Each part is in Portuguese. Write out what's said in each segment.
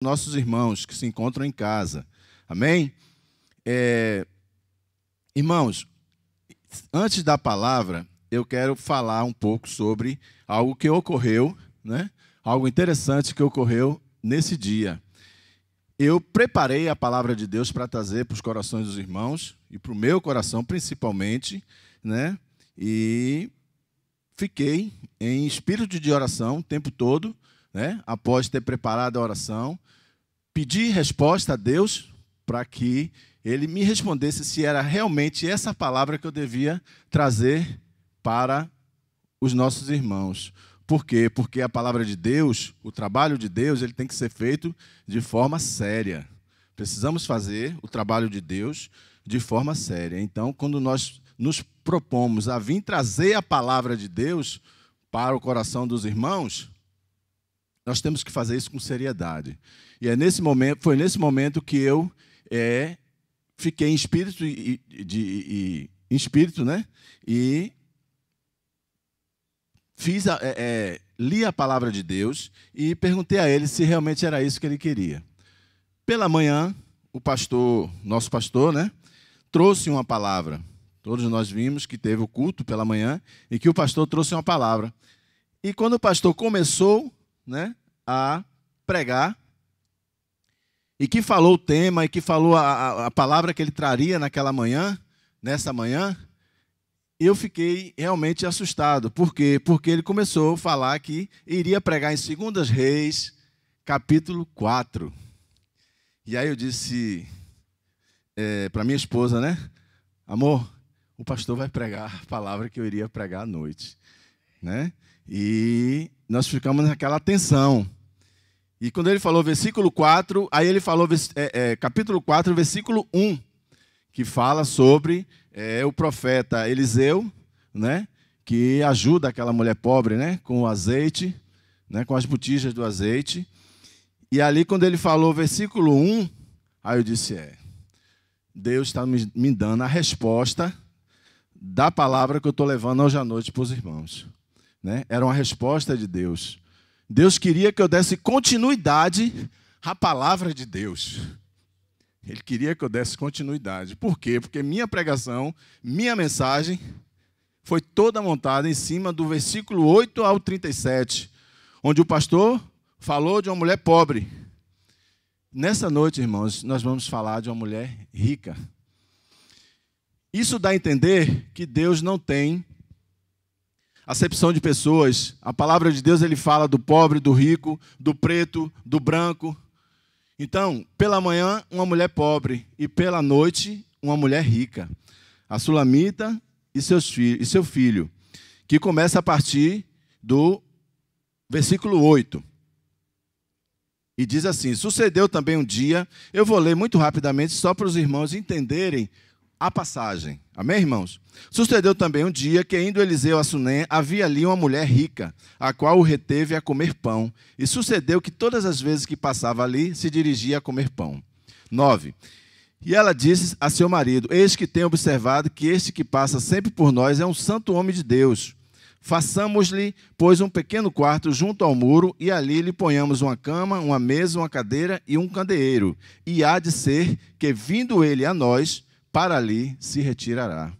nossos irmãos que se encontram em casa. Amém? Irmãos, antes da palavra, eu quero falar um pouco sobre algo que ocorreu, né? Algo interessante que ocorreu nesse dia. Eu preparei a palavra de Deus para trazer para os corações dos irmãos, e para o meu coração principalmente, né? E fiquei em espírito de oração o tempo todo, né? Após ter preparado a oração, pedi resposta a Deus para que Ele me respondesse se era realmente essa palavra que eu devia trazer para os nossos irmãos. Por quê? Porque a palavra de Deus, o trabalho de Deus, ele tem que ser feito de forma séria. Precisamos fazer o trabalho de Deus de forma séria. Então, quando nós nos propomos a vir trazer a palavra de Deus para o coração dos irmãos, nós temos que fazer isso com seriedade. E foi nesse momento que eu fiquei em espírito, né? E li a palavra de Deus e perguntei a ele se realmente era isso que ele queria. Pela manhã, nosso pastor, né, trouxe uma palavra. Todos nós vimos que teve o culto pela manhã e que o pastor trouxe uma palavra. E quando o pastor começou, né, a pregar, e que falou o tema, e que falou a palavra que ele traria nessa manhã, eu fiquei realmente assustado. Por quê? Porque ele começou a falar que iria pregar em 2 Reis, capítulo 4. E aí eu disse para minha esposa, né? Amor, o pastor vai pregar a palavra que eu iria pregar à noite, né? E nós ficamos naquela tensão. E quando ele falou versículo 4, aí ele falou capítulo 4, versículo 1, que fala sobre o profeta Eliseu, né, que ajuda aquela mulher pobre, né, com o azeite, né, com as botijas do azeite. E ali, quando ele falou versículo 1, aí eu disse, Deus está me dando a resposta da palavra que eu estou levando hoje à noite para os irmãos. Né? Era uma resposta de Deus. Deus queria que eu desse continuidade à palavra de Deus. Ele queria que eu desse continuidade. Por quê? Porque minha pregação, minha mensagem, foi toda montada em cima do versículo 8 ao 37, onde o pastor falou de uma mulher pobre. Nessa noite, irmãos, nós vamos falar de uma mulher rica. Isso dá a entender que Deus não tem acepção de pessoas. A palavra de Deus, ele fala do pobre, do rico, do preto, do branco. Então, pela manhã, uma mulher pobre, e pela noite, uma mulher rica. A Sulamita e seu filho, que começa a partir do versículo 8. E diz assim, sucedeu também um dia, eu vou ler muito rapidamente, só para os irmãos entenderem a passagem. Amém, irmãos? Sucedeu também um dia que, indo Eliseu a Sunem, havia ali uma mulher rica, a qual o reteve a comer pão. E sucedeu que todas as vezes que passava ali, se dirigia a comer pão. 9. E ela disse a seu marido, eis que tenho observado que este que passa sempre por nós é um santo homem de Deus. Façamos-lhe, pois, um pequeno quarto junto ao muro, e ali lhe ponhamos uma cama, uma mesa, uma cadeira e um candeeiro. E há de ser que, vindo ele a nós, para ali se retirará.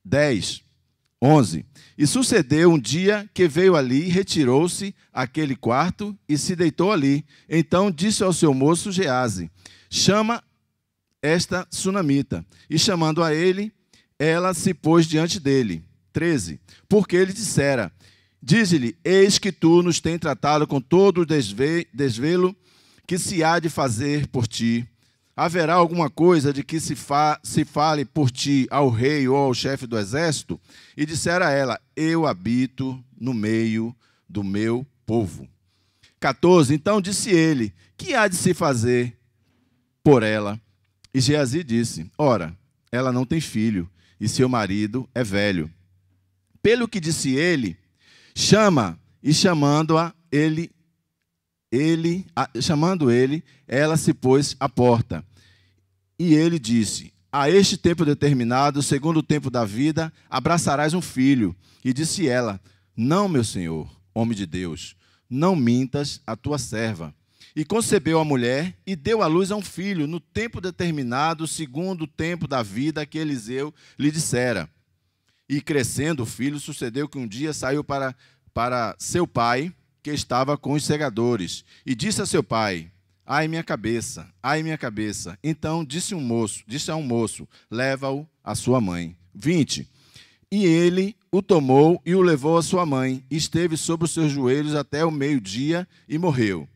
10, 11. E sucedeu um dia que veio ali, retirou-se àquele quarto e se deitou ali. Então disse ao seu moço Geazi, chama esta sunamita. E chamando a ele, ela se pôs diante dele. 13. Porque ele dissera, dize-lhe, eis que tu nos tens tratado com todo o desvelo que se há de fazer por ti. Haverá alguma coisa de que se fale por ti ao rei ou ao chefe do exército? E dissera a ela, eu habito no meio do meu povo. 14. Então disse ele, que há de se fazer por ela? E Geazi disse, ora, ela não tem filho, e seu marido é velho. Pelo que disse ele, chama, e chamando ele, ela se pôs à porta. E ele disse, a este tempo determinado, segundo o tempo da vida, abraçarás um filho. E disse ela, não, meu senhor, homem de Deus, não mintas a tua serva. E concebeu a mulher e deu à luz a um filho, no tempo determinado, segundo o tempo da vida que Eliseu lhe dissera. E crescendo o filho, sucedeu que um dia saiu para seu pai, que estava com os segadores, e disse a seu pai: ai, minha cabeça, ai, minha cabeça. Então disse a um moço, leva-o à sua mãe. 20. E ele o tomou e o levou à sua mãe, e esteve sobre os seus joelhos até o meio-dia, e morreu.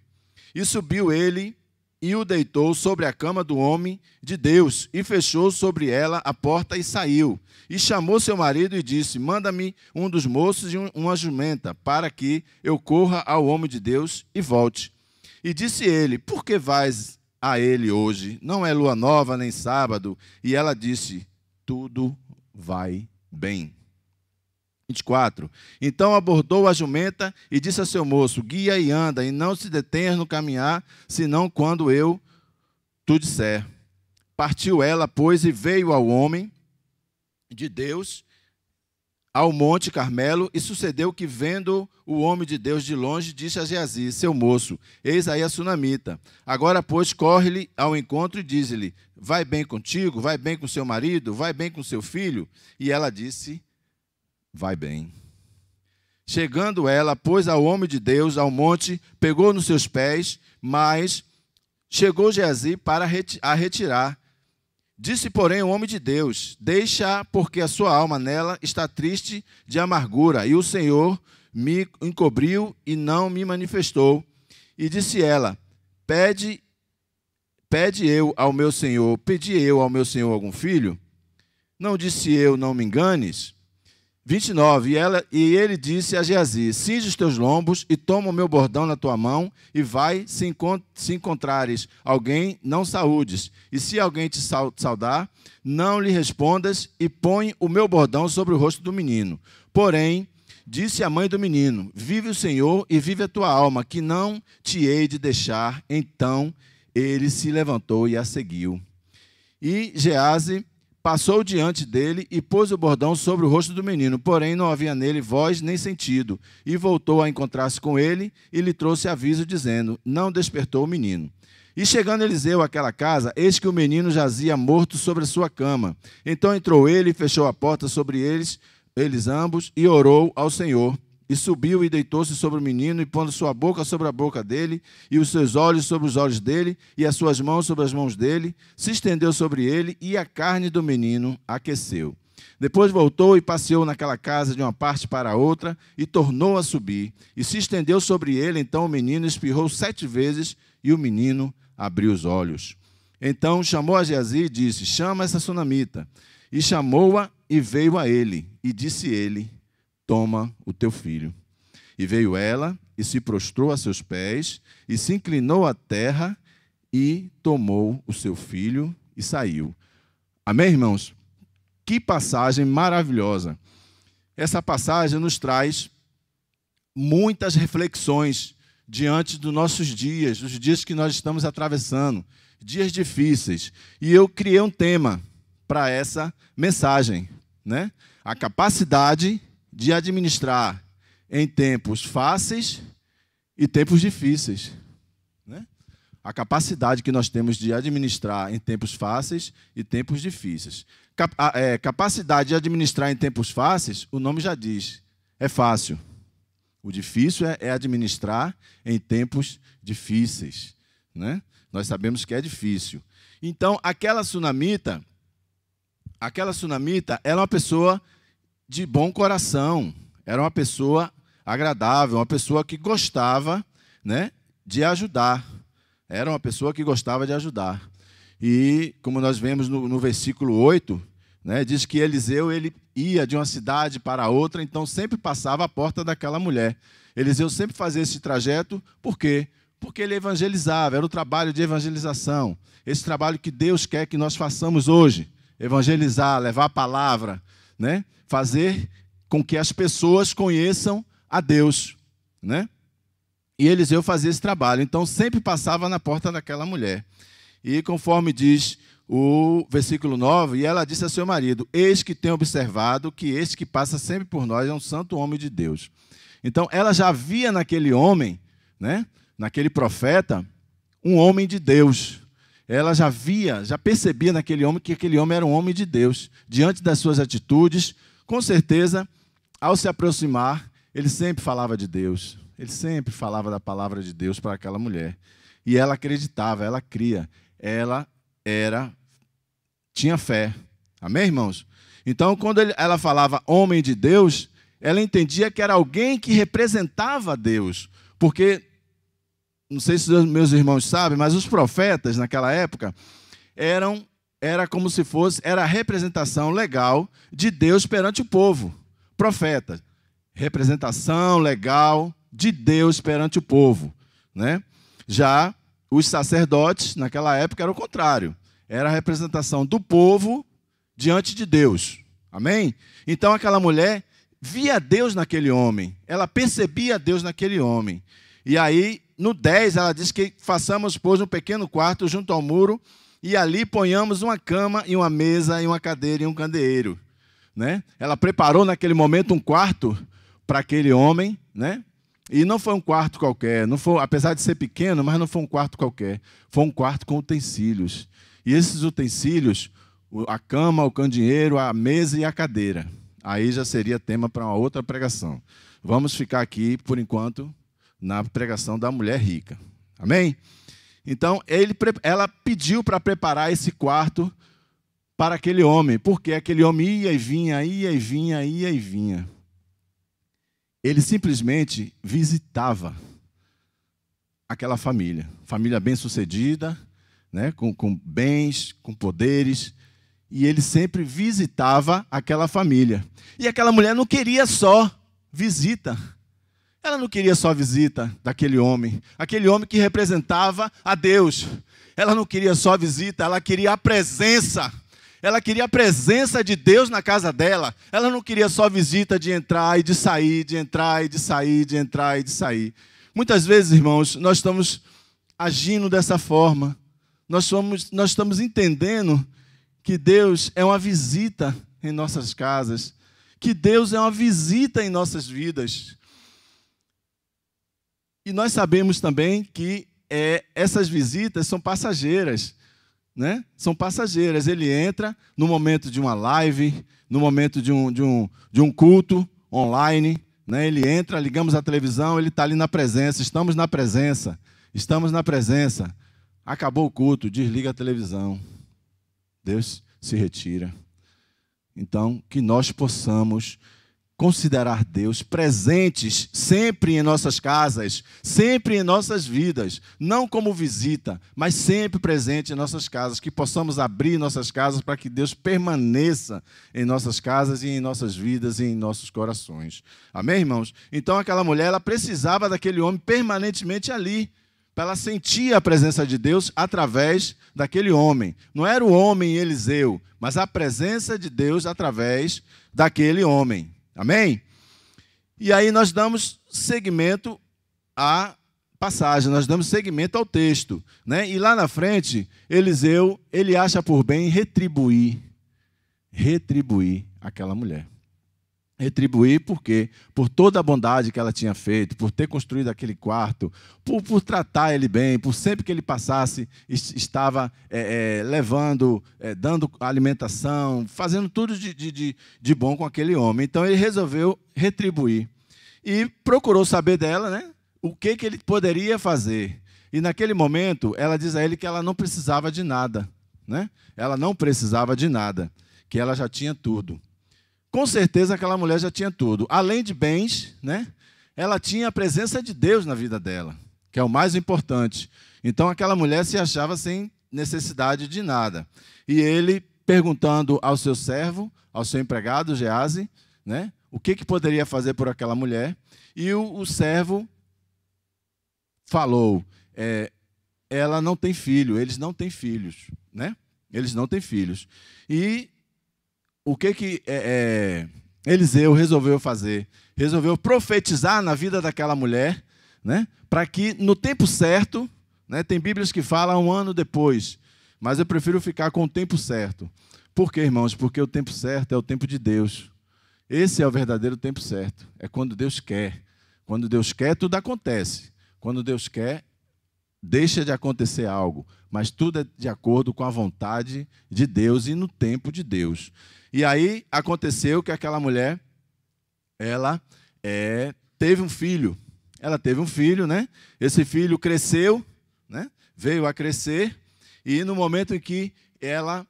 E subiu ele e o deitou sobre a cama do homem de Deus, e fechou sobre ela a porta e saiu. E chamou seu marido e disse: manda-me um dos moços e uma jumenta, para que eu corra ao homem de Deus e volte. E disse ele: por que vais a ele hoje? Não é lua nova nem sábado. E ela disse: tudo vai bem. 24. Então abordou a jumenta e disse a seu moço: guia e anda, e não se detenhas no caminhar, senão quando eu tu disser. Partiu ela, pois, e veio ao homem de Deus ao monte Carmelo, e sucedeu que, vendo o homem de Deus de longe, disse a Geazi, seu moço: eis aí a sunamita. Agora, pois, corre-lhe ao encontro e diz-lhe: vai bem contigo, vai bem com seu marido, vai bem com seu filho? E ela disse: vai bem. Chegando ela, pois, ao homem de Deus, ao monte, pegou nos seus pés, mas chegou Geazi para a retirar. Disse, porém, o homem de Deus: deixa, porque a sua alma nela está triste de amargura, e o Senhor me encobriu e não me manifestou. E disse ela: pedi eu ao meu Senhor algum filho? Não disse eu: não me enganes? 29. E ele disse a Geazi: cinge os teus lombos e toma o meu bordão na tua mão e vai, se encontrares alguém, não saúdes. E se alguém te saudar, não lhe respondas, e põe o meu bordão sobre o rosto do menino. Porém, disse a mãe do menino: vive o Senhor e vive a tua alma, que não te hei de deixar. Então ele se levantou e a seguiu. E Geazi passou diante dele e pôs o bordão sobre o rosto do menino, porém não havia nele voz nem sentido. E voltou a encontrar-se com ele e lhe trouxe aviso, dizendo: não despertou o menino. E chegando Eliseu àquela casa, eis que o menino jazia morto sobre a sua cama. Então entrou ele e fechou a porta sobre eles ambos, e orou ao Senhor. E subiu e deitou-se sobre o menino, e pondo sua boca sobre a boca dele, e os seus olhos sobre os olhos dele, e as suas mãos sobre as mãos dele, se estendeu sobre ele, e a carne do menino aqueceu. Depois voltou e passeou naquela casa de uma parte para a outra, e tornou a subir, e se estendeu sobre ele. Então o menino espirrou 7 vezes, e o menino abriu os olhos. Então chamou a Geazi e disse: chama essa sunamita. E chamou-a e veio a ele, e disse ele: toma o teu filho. E veio ela, e se prostrou a seus pés, e se inclinou à terra, e tomou o seu filho, e saiu. Amém, irmãos? Que passagem maravilhosa. Essa passagem nos traz muitas reflexões diante dos nossos dias, os dias que nós estamos atravessando, dias difíceis. E eu criei um tema para essa mensagem, né? A capacidade de administrar em tempos fáceis e tempos difíceis, né? A capacidade que nós temos de administrar em tempos fáceis e tempos difíceis. Capacidade de administrar em tempos fáceis, o nome já diz, é fácil. O difícil é administrar em tempos difíceis, né? Nós sabemos que é difícil. Então, aquela sunamita era uma pessoa de bom coração, era uma pessoa agradável, uma pessoa que gostava, né, de ajudar. Era uma pessoa que gostava de ajudar. E, como nós vemos no versículo 8, né, diz que Eliseu ele ia de uma cidade para outra, então sempre passava a porta daquela mulher. Eliseu sempre fazia esse trajeto, por quê? Porque ele evangelizava, era o trabalho de evangelização. Esse trabalho que Deus quer que nós façamos hoje. Evangelizar, levar a palavra, né? Fazer com que as pessoas conheçam a Deus, né? E Eliseu fazia esse trabalho, então sempre passava na porta daquela mulher. E conforme diz o versículo 9, e ela disse a seu marido: eis que tenho observado que este que passa sempre por nós é um santo homem de Deus. Então ela já via naquele homem, né, naquele profeta, um homem de Deus. Ela já percebia naquele homem que aquele homem era um homem de Deus. Diante das suas atitudes, com certeza, ao se aproximar, ele sempre falava de Deus. Ele sempre falava da palavra de Deus para aquela mulher. E ela acreditava, ela cria. Ela tinha fé. Amém, irmãos? Então, quando ela falava homem de Deus, ela entendia que era alguém que representava Deus. Porque, não sei se os meus irmãos sabem, mas os profetas naquela época era como se fosse, era a representação legal de Deus perante o povo. Profeta, representação legal de Deus perante o povo, né? Já os sacerdotes, naquela época, era o contrário. Era a representação do povo diante de Deus. Amém? Então, aquela mulher via Deus naquele homem. Ela percebia Deus naquele homem. E aí, no 10, ela diz que façamos, pois, um pequeno quarto junto ao muro e ali ponhamos uma cama e uma mesa e uma cadeira e um candeeiro, né? Ela preparou naquele momento um quarto para aquele homem, né? E não foi um quarto qualquer, não foi, apesar de ser pequeno, mas não foi um quarto qualquer. Foi um quarto com utensílios. E esses utensílios, a cama, o candeeiro, a mesa e a cadeira. Aí já seria tema para uma outra pregação. Vamos ficar aqui, por enquanto, na pregação da mulher rica. Amém? Então, ela pediu para preparar esse quarto para aquele homem, porque aquele homem ia e vinha, ia e vinha, ia e vinha. Ele simplesmente visitava aquela família bem-sucedida, né, com bens, com poderes, e ele sempre visitava aquela família. E aquela mulher não queria só visita. Ela não queria só visita daquele homem, aquele homem que representava a Deus. Ela não queria só visita, ela queria a presença. Ela queria a presença de Deus na casa dela. Ela não queria só visita de entrar e de sair, de entrar e de sair, de entrar e de sair. Muitas vezes, irmãos, nós estamos agindo dessa forma. Nós estamos entendendo que Deus é uma visita em nossas casas, que Deus é uma visita em nossas vidas. E nós sabemos também que essas visitas são passageiras. Né? São passageiras. Ele entra no momento de uma live, no momento de um culto online, né? Ele entra, ligamos a televisão, ele está ali na presença, estamos na presença. Acabou o culto, desliga a televisão. Deus se retira. Então, que nós possamos considerar Deus presentes sempre em nossas casas, sempre em nossas vidas, não como visita, mas sempre presente em nossas casas, que possamos abrir nossas casas para que Deus permaneça em nossas casas e em nossas vidas e em nossos corações. Amém, irmãos? Então aquela mulher, ela precisava daquele homem permanentemente ali, para ela sentir a presença de Deus através daquele homem. Não era o homem Eliseu, mas a presença de Deus através daquele homem. Amém? E aí nós damos seguimento à passagem, nós damos seguimento ao texto, né? E lá na frente, Eliseu, ele acha por bem retribuir aquela mulher. Retribuir por quê? Por toda a bondade que ela tinha feito, por ter construído aquele quarto, por tratar ele bem, por sempre que ele passasse, estava levando, dando alimentação, fazendo tudo de bom com aquele homem. Então ele resolveu retribuir. E procurou saber dela, né, o que ele poderia fazer. E naquele momento, ela diz a ele que ela não precisava de nada. Né? Ela não precisava de nada, que ela já tinha tudo. Com certeza aquela mulher já tinha tudo. Além de bens, né, ela tinha a presença de Deus na vida dela, que é o mais importante. Então aquela mulher se achava sem necessidade de nada. E ele, perguntando ao seu servo, ao seu empregado, Geazi, né, o que poderia fazer por aquela mulher, e o servo falou, ela não tem filho, eles não têm filhos. Né? Eles não têm filhos. E o que Eliseu resolveu fazer? Resolveu profetizar na vida daquela mulher, né, para que no tempo certo, né, tem Bíblias que falam 1 ano depois, mas eu prefiro ficar com o tempo certo. Por quê, irmãos? Porque o tempo certo é o tempo de Deus. Esse é o verdadeiro tempo certo. É quando Deus quer. Quando Deus quer, tudo acontece. Quando Deus quer, deixa de acontecer algo, mas tudo é de acordo com a vontade de Deus e no tempo de Deus. E aí aconteceu que aquela mulher, ela teve um filho. Ela teve um filho, né? Esse filho cresceu, né? Veio a crescer, e no momento em que ela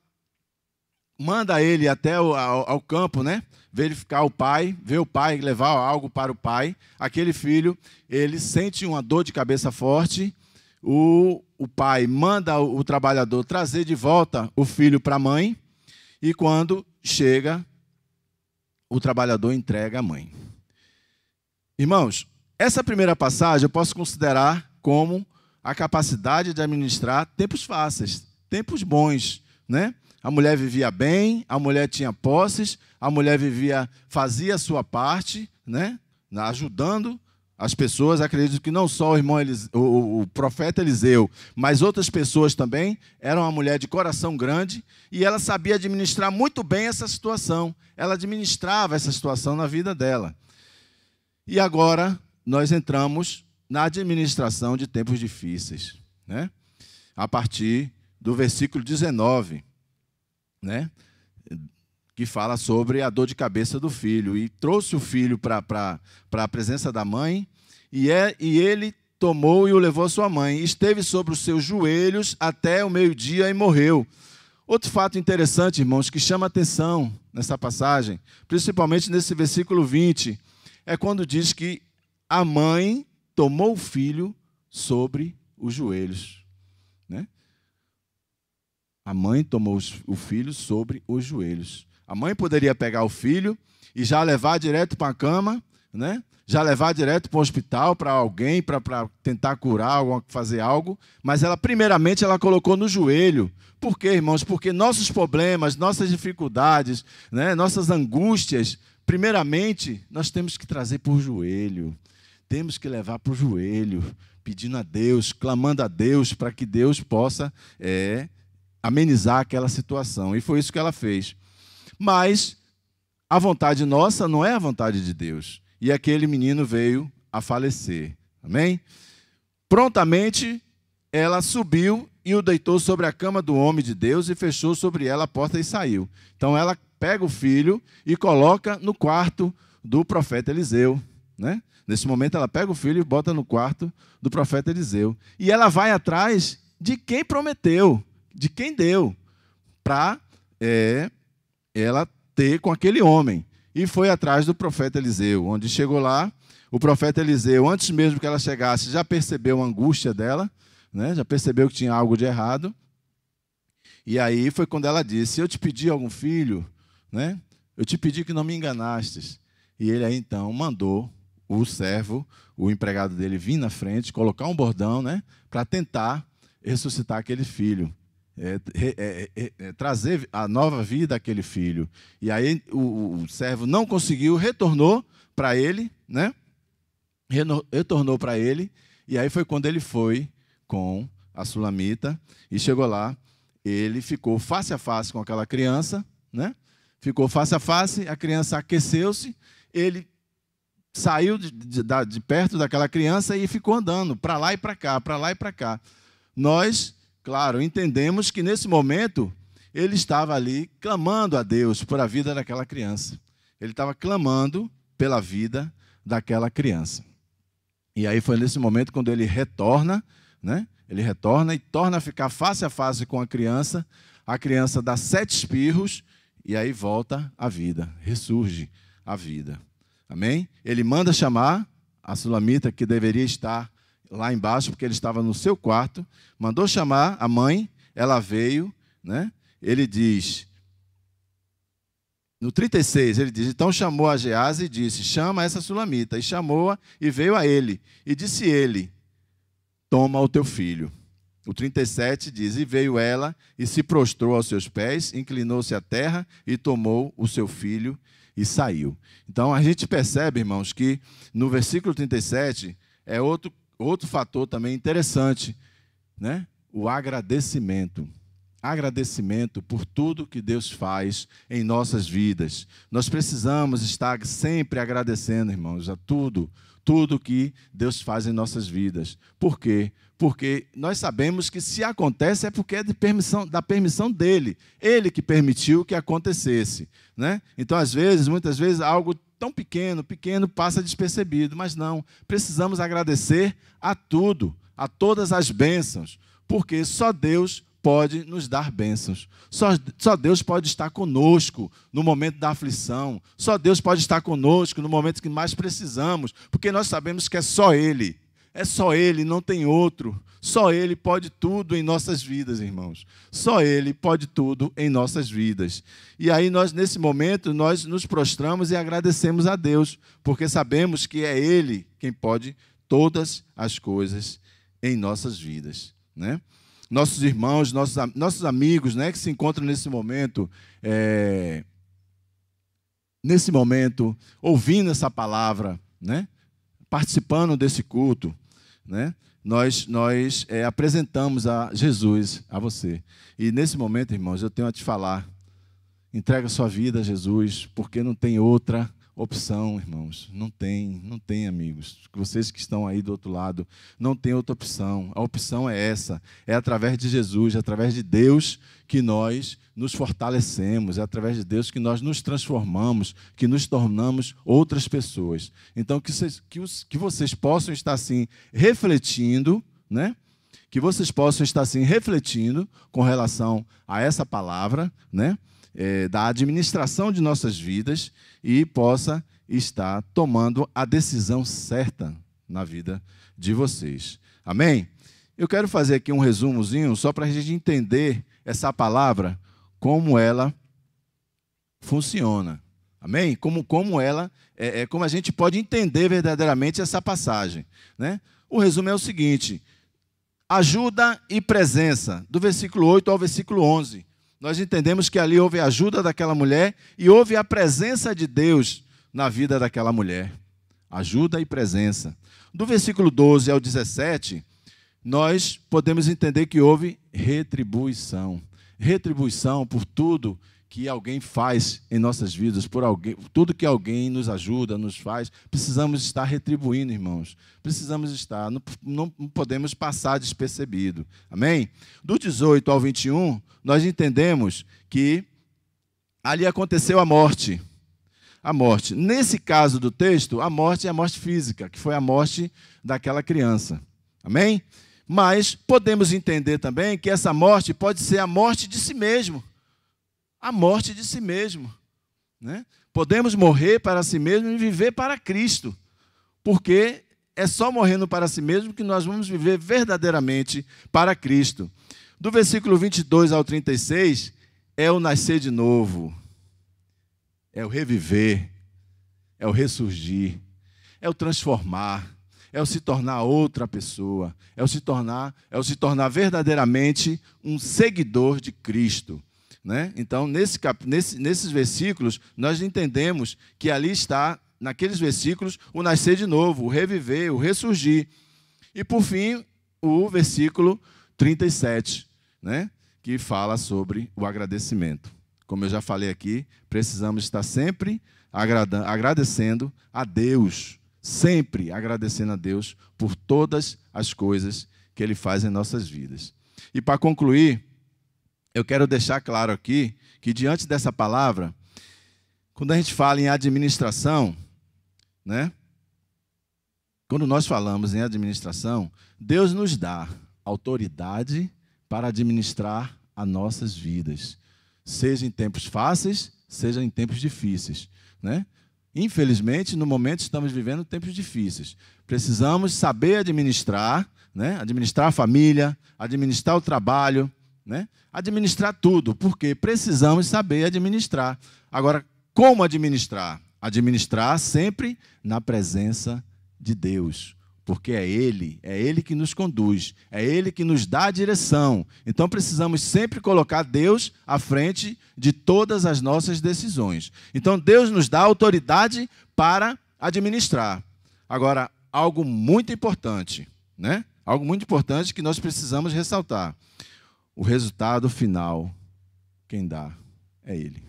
manda ele até ao campo, né? Verificar o pai, ver o pai, levar algo para o pai. Aquele filho, ele sente uma dor de cabeça forte. O pai manda o trabalhador trazer de volta o filho para a mãe. E quando chega, o trabalhador entrega a mãe. Irmãos, essa primeira passagem eu posso considerar como a capacidade de administrar tempos fáceis, tempos bons, né? A mulher vivia bem, a mulher tinha posses, a mulher fazia a sua parte, né? Ajudando as pessoas. Acredito que não só o profeta Eliseu, mas outras pessoas também. Era uma mulher de coração grande e ela sabia administrar muito bem essa situação. Ela administrava essa situação na vida dela. E agora nós entramos na administração de tempos difíceis, né? A partir do versículo 19, né? Que fala sobre a dor de cabeça do filho. E trouxe o filho para a presença da mãe, e ele tomou e o levou à sua mãe. Esteve sobre os seus joelhos até o meio-dia e morreu. Outro fato interessante, irmãos, que chama atenção nessa passagem, principalmente nesse versículo 20, é quando diz que a mãe tomou o filho sobre os joelhos, né? A mãe tomou o filho sobre os joelhos. A mãe poderia pegar o filho e já levar direto para a cama, né? Já levar direto para o hospital, para alguém, para tentar curar, fazer algo. Mas ela, primeiramente, ela colocou no joelho. Por quê, irmãos? Porque nossos problemas, nossas dificuldades, né? Nossas angústias, primeiramente, nós temos que trazer para o joelho. Temos que levar para o joelho, pedindo a Deus, clamando a Deus, para que Deus possa amenizar aquela situação. E foi isso que ela fez. Mas a vontade nossa não é a vontade de Deus. E aquele menino veio a falecer. Amém? Prontamente, ela subiu e o deitou sobre a cama do homem de Deus e fechou sobre ela a porta e saiu. Então, ela pega o filho e coloca no quarto do profeta Eliseu, né? Nesse momento, ela pega o filho e bota no quarto do profeta Eliseu. E ela vai atrás de quem prometeu, de quem deu, para ela ter com aquele homem. E foi atrás do profeta Eliseu. Onde chegou lá, o profeta Eliseu, antes mesmo que ela chegasse, já percebeu a angústia dela, né? Já percebeu que tinha algo de errado. E aí foi quando ela disse: eu te pedi algum filho, né? Eu te pedi que não me enganastes. E ele aí então mandou o servo, o empregado dele, vir na frente, colocar um bordão, né? Para tentar ressuscitar aquele filho. Trazer a nova vida àquele filho. E aí o servo não conseguiu, retornou para ele, né? Retornou para ele, e aí foi quando ele foi com a sulamita, e chegou lá, ele ficou face a face com aquela criança, né? Ficou face a face, a criança aqueceu-se, ele saiu de perto daquela criança e ficou andando para lá e para cá, para lá e para cá. Nós, claro, entendemos que nesse momento ele estava ali clamando a Deus por a vida daquela criança. Ele estava clamando pela vida daquela criança. E aí foi nesse momento quando ele retorna, né? Ele retorna e torna a ficar face a face com a criança dá 7 espirros e aí volta a vida, ressurge a vida. Amém? Ele manda chamar a sulamita, que deveria estar lá embaixo, porque ele estava no seu quarto, mandou chamar a mãe, ela veio, né? Ele diz, no 36, ele diz: então chamou a Gease e disse: chama essa sulamita. E chamou-a e veio a ele. E disse ele: toma o teu filho. O 37 diz: e veio ela e se prostrou aos seus pés, inclinou-se à terra e tomou o seu filho e saiu. Então a gente percebe, irmãos, que no versículo 37 é outro fator também interessante, né? O agradecimento. agradecimento por tudo que Deus faz em nossas vidas. Nós precisamos estar sempre agradecendo, irmãos, a tudo que Deus faz em nossas vidas. Por quê? Porque nós sabemos que se acontece é porque é da permissão dele. Ele que permitiu que acontecesse, né? Então, muitas vezes, algo tão pequeno passa despercebido, mas não. Precisamos agradecer a tudo, a todas as bênçãos, porque só Deus pode nos dar bênçãos. Só Deus pode estar conosco no momento da aflição. Só Deus pode estar conosco no momento que mais precisamos, porque nós sabemos que é só Ele. É só Ele, não tem outro. Só Ele pode tudo em nossas vidas, irmãos. Só Ele pode tudo em nossas vidas. E aí, nesse momento, nós nos prostramos e agradecemos a Deus, porque sabemos que é Ele quem pode todas as coisas em nossas vidas, né? Nossos irmãos, nossos amigos, né, que se encontram nesse momento ouvindo essa palavra, né, participando desse culto, né, nós apresentamos a Jesus a você. E nesse momento, irmãos, eu tenho a te falar, entrega sua vida a Jesus, porque não tem outra opção, irmãos. Não tem, amigos. Vocês que estão aí do outro lado, não tem outra opção. A opção é essa. É através de Jesus, é através de Deus que nós nos fortalecemos, é através de Deus que nós nos transformamos, que nos tornamos outras pessoas. Então, que vocês possam estar assim refletindo, né? Que vocês possam estar assim refletindo com relação a essa palavra, né? Da administração de nossas vidas e possa estar tomando a decisão certa na vida de vocês. Amém? Eu quero fazer aqui um resumozinho só para a gente entender essa palavra, como ela funciona. Amém? Como a gente pode entender verdadeiramente essa passagem, né? O resumo é o seguinte: ajuda e presença, do versículo 8 ao versículo 11. Nós entendemos que ali houve a ajuda daquela mulher e houve a presença de Deus na vida daquela mulher. Ajuda e presença. Do versículo 12 ao 17, nós podemos entender que houve retribuição. Retribuição por tudo que alguém faz em nossas vidas, por tudo que alguém nos ajuda, nos faz. Precisamos estar retribuindo, irmãos. Precisamos estar, não podemos passar despercebido. Amém? Do 18 ao 21, nós entendemos que ali aconteceu a morte. A morte. Nesse caso do texto, a morte é a morte física, que foi a morte daquela criança. Amém? Mas podemos entender também que essa morte pode ser a morte de si mesmo. A morte de si mesmo, né? Podemos morrer para si mesmo e viver para Cristo, porque é só morrendo para si mesmo que nós vamos viver verdadeiramente para Cristo. Do versículo 22 ao 36, é o nascer de novo, é o reviver, é o ressurgir, é o transformar, é o se tornar outra pessoa, é o se tornar verdadeiramente um seguidor de Cristo. Né? Então, nesses versículos, nós entendemos que ali está, naqueles versículos, o nascer de novo, o reviver, o ressurgir. E, por fim, o versículo 37, né? Que fala sobre o agradecimento. Como eu já falei aqui, precisamos estar sempre agradecendo a Deus, sempre agradecendo a Deus por todas as coisas que Ele faz em nossas vidas. E, para concluir, eu quero deixar claro aqui que, diante dessa palavra, quando a gente fala em administração, né? Quando nós falamos em administração, Deus nos dá autoridade para administrar as nossas vidas, seja em tempos fáceis, seja em tempos difíceis, né? Infelizmente, no momento estamos vivendo tempos difíceis. Precisamos saber administrar, né? Administrar a família, administrar o trabalho, né? Administrar tudo, porque precisamos saber administrar. Agora, como administrar? Administrar sempre na presença de Deus, porque é Ele que nos conduz, é Ele que nos dá a direção. Então, precisamos sempre colocar Deus à frente de todas as nossas decisões. Então, Deus nos dá autoridade para administrar. Agora, algo muito importante, né? Algo muito importante que nós precisamos ressaltar. o resultado final, quem dá é Ele.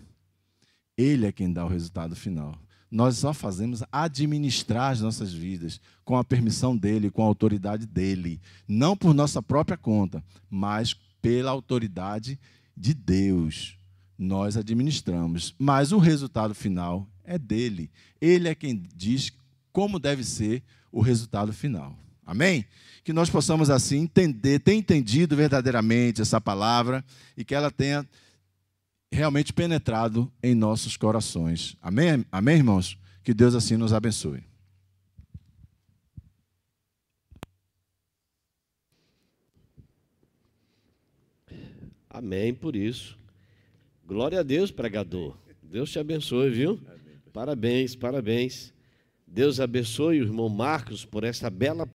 Ele é quem dá o resultado final. Nós só fazemos administrar as nossas vidas com a permissão dEle, com a autoridade dEle. Não por nossa própria conta, mas pela autoridade de Deus. Nós administramos, mas o resultado final é dEle. Ele é quem diz como deve ser o resultado final. Amém? Que nós possamos assim entender, ter entendido verdadeiramente essa palavra e que ela tenha realmente penetrado em nossos corações. Amém? Amém, irmãos? Que Deus assim nos abençoe. Amém por isso. Glória a Deus, pregador. Deus te abençoe, viu? Parabéns, parabéns. Deus abençoe o irmão Marcos por esta bela